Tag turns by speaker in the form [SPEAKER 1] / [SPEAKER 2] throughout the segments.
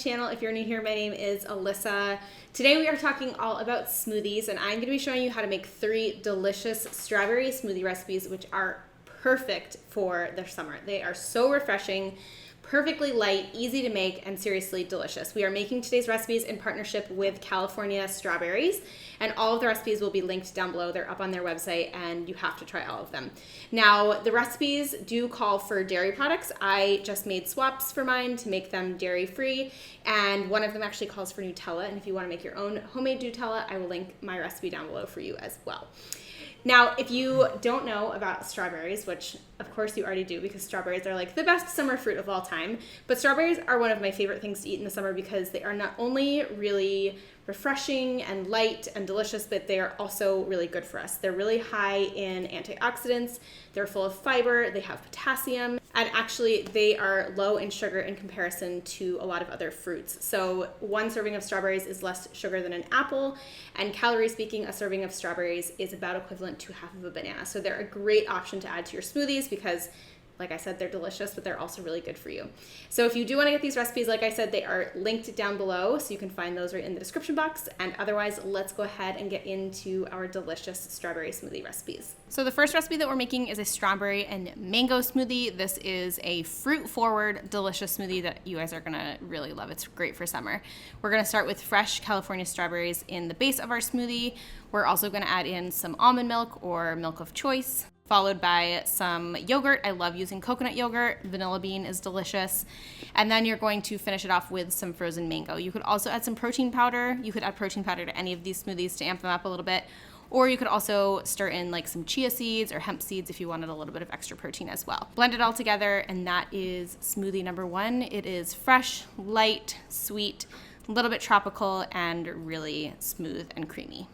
[SPEAKER 1] channel. If you're new here, my name is Alyssa. Today we are talking all about smoothies, and I'm going to be showing you how to make 3 delicious strawberry smoothie recipes which are perfect for the summer. They are so refreshing, perfectly light, easy to make, and seriously delicious. We are making today's recipes in partnership with California Strawberries, and all of the recipes will be linked down below. They're up on their website, and you have to try all of them. Now, the recipes do call for dairy products. I just made swaps for mine to make them dairy-free, and one of them actually calls for Nutella, and if you want to make your own homemade Nutella, I will link my recipe down below for you as well. Now, if you don't know about strawberries, which of course you already do because strawberries are like the best summer fruit of all time, but strawberries are one of my favorite things to eat in the summer because they are not only really refreshing and light and delicious, but they are also really good for us. They're really high in antioxidants, they're full of fiber, they have potassium, and actually they are low in sugar in comparison to a lot of other fruits. So one serving of strawberries is less sugar than an apple, and calorie speaking, a serving of strawberries is about equivalent to half of a banana. So they're a great option to add to your smoothies because, like I said, they're delicious, but they're also really good for you. So if you do want to get these recipes, like I said, they are linked down below, so you can find those right in the description box. And otherwise, let's go ahead and get into our delicious strawberry smoothie recipes. So the first recipe that we're making is a strawberry and mango smoothie. This is a fruit-forward, delicious smoothie that you guys are gonna really love. It's great for summer. We're gonna start with fresh California strawberries in the base of our smoothie. We're also gonna add in some almond milk or milk of choice, followed by some yogurt. I love using coconut yogurt. Vanilla bean is delicious. And then you're going to finish it off with some frozen mango. You could also add some protein powder. You could add protein powder to any of these smoothies to amp them up a little bit. Or you could also stir in like some chia seeds or hemp seeds if you wanted a little bit of extra protein as well. Blend it all together, and that is smoothie number 1. It is fresh, light, sweet, a little bit tropical, and really smooth and creamy.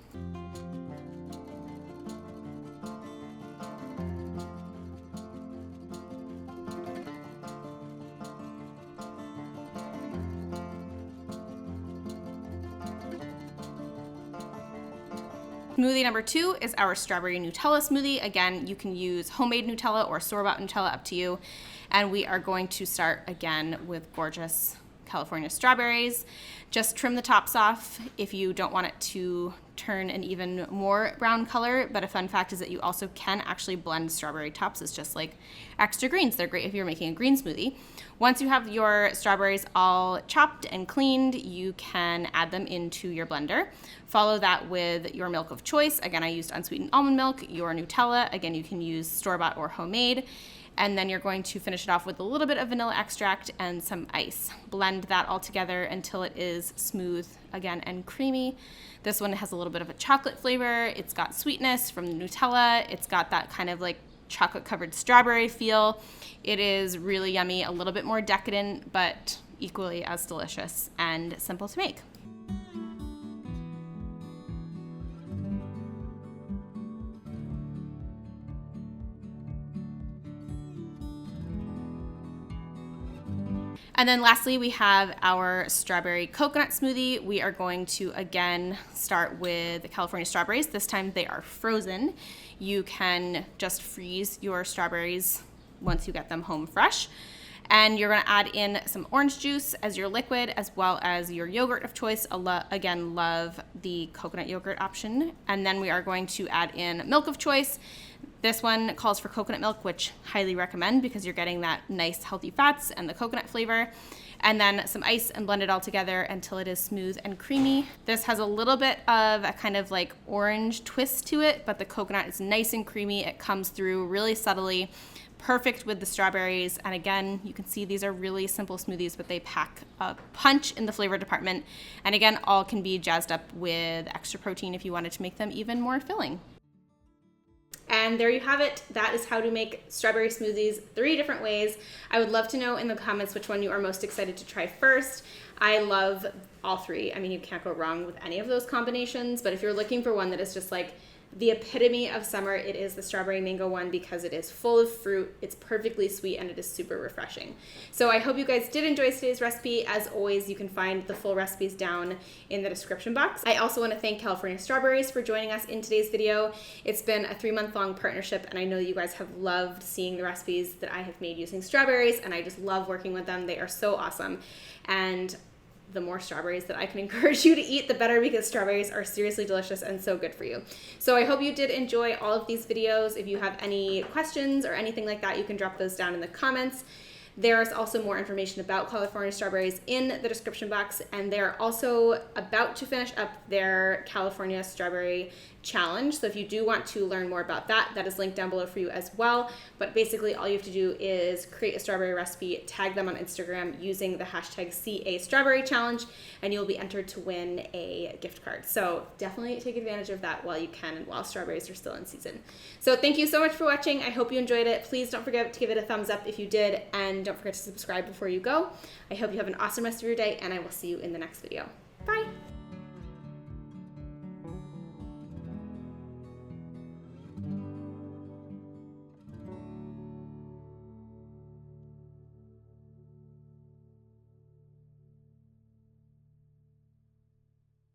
[SPEAKER 1] Smoothie number 2 is our strawberry Nutella smoothie. Again, you can use homemade Nutella or store-bought Nutella, up to you. And we are going to start again with gorgeous California strawberries. Just trim the tops off if you don't want it to turn an even more brown color. But a fun fact is that you also can actually blend strawberry tops as just like extra greens. They're great if you're making a green smoothie. Once you have your strawberries all chopped and cleaned, you can add them into your blender. Follow that with your milk of choice. Again, I used unsweetened almond milk. Your Nutella, again, you can use store-bought or homemade. And then you're going to finish it off with a little bit of vanilla extract and some ice. Blend that all together until it is smooth again and creamy. This one has a little bit of a chocolate flavor. It's got sweetness from the Nutella. It's got that kind of like chocolate covered strawberry feel. It is really yummy, a little bit more decadent, but equally as delicious and simple to make. And then lastly, we have our strawberry coconut smoothie. We are going to, again, start with the California strawberries. This time they are frozen. You can just freeze your strawberries once you get them home fresh. And you're gonna add in some orange juice as your liquid, as well as your yogurt of choice. Again, love the coconut yogurt option. And then we are going to add in milk of choice. This one calls for coconut milk, which highly recommend because you're getting that nice healthy fats and the coconut flavor. And then some ice and blend it all together until it is smooth and creamy. This has a little bit of a kind of like orange twist to it, but the coconut is nice and creamy. It comes through really subtly, perfect with the strawberries. And again, you can see these are really simple smoothies, but they pack a punch in the flavor department. And again, all can be jazzed up with extra protein if you wanted to make them even more filling. And there you have it. That is how to make strawberry smoothies 3 different ways. I would love to know in the comments which one you are most excited to try first. I love all 3. I mean, you can't go wrong with any of those combinations, but if you're looking for one that is just like the epitome of summer, it is the strawberry mango one because it is full of fruit, it's perfectly sweet, and it is super refreshing. So I hope you guys did enjoy today's recipe. As always, you can find the full recipes down in the description box. I also want to thank California Strawberries for joining us in today's video. It's been a 3-month-long partnership, and I know you guys have loved seeing the recipes that I have made using strawberries, and I just love working with them. They are so awesome. And the more strawberries that I can encourage you to eat, the better, because strawberries are seriously delicious and so good for you. So I hope you did enjoy all of these videos. If you have any questions or anything like that, you can drop those down in the comments. There's also more information about California strawberries in the description box, and they're also about to finish up their California strawberry challenge. So if you do want to learn more about that, that is linked down below for you as well. But basically all you have to do is create a strawberry recipe, tag them on Instagram using the hashtag #CAStrawberryChallenge, and you'll be entered to win a gift card. So definitely take advantage of that while you can and while strawberries are still in season. So thank you so much for watching. I hope you enjoyed it. Please don't forget to give it a thumbs up if you did, and don't forget to subscribe before you go. I hope you have an awesome rest of your day, and I will see you in the next video. Bye.